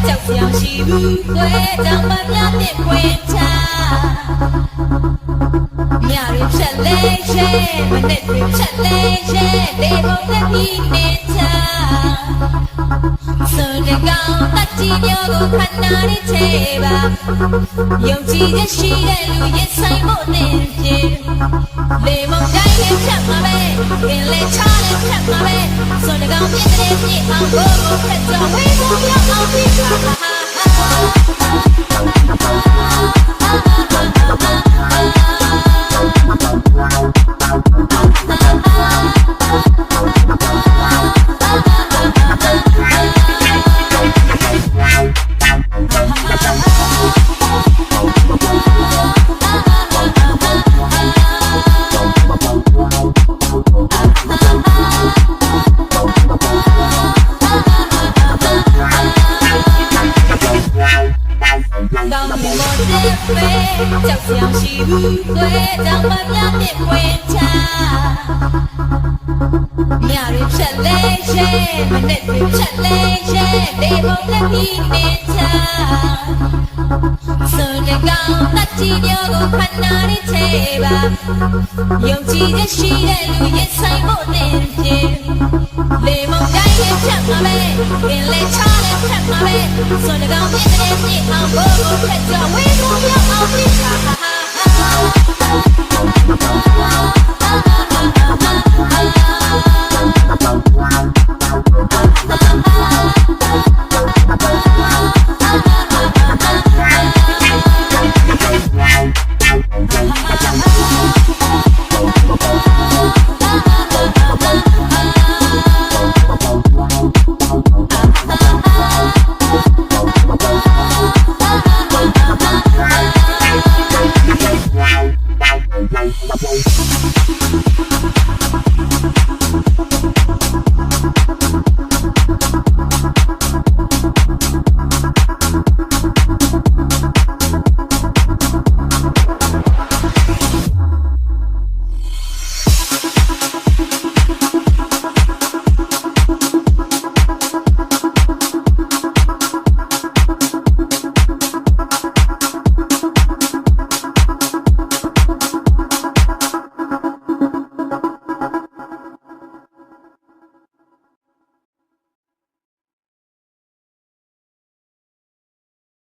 ကြောက်စရာရှိဘူးခွဲတောင်မများနဲ့ခွဲချညရီဖြတ်လဲရှဲမနဲ့တွေဖြတ်လဲရှဲလေဘုံနဲ့ပြီးနေချစွန်တဲ့ကောင်တကြီးမျိုးကိုခဏလေးချေပါယုံကြည်ချက်ရှိတဲ့လူရင်ဆိုင်ဖို့နေပြေလေဘုံတိုင်းနဲ့ဖြတ်မှာပဲခင်လေချနဲ့ဖြတ်မှာပဲစွန်တဲ့ကောင်ပြည့်တဲ့ပြည့်အောင်ကိုဖြတ်တော့ဝေးဖို့ရောက်အောင်ပြီးခါကြောက်စရာရှိဘူးခွဲတောင်မများနဲ့ခွဲချညရီဖြတ်လဲရှဲမနဲ့တွေဖြတ်လဲရှဲလေဘုံနဲ့ပြီးနေချစွန်တဲ့ကောင်တကြီးမျိုးကိုခဏလေးချေပါယုံကြည်ချက်ရှိတဲ့လူရင်ဆိုင်ဖို့နေပြေလေဘုံတိုင်းနဲ့ဖြတ်မှာပဲခင်လေချနဲ့ဖြတ်မှာပဲစွန်တဲ့ကောင်ပြည့်တဲ့ပြည့်အောင်ကိုဖြတ်တော့ဝေးဖို့ရောက်အောင်ပြီးခါ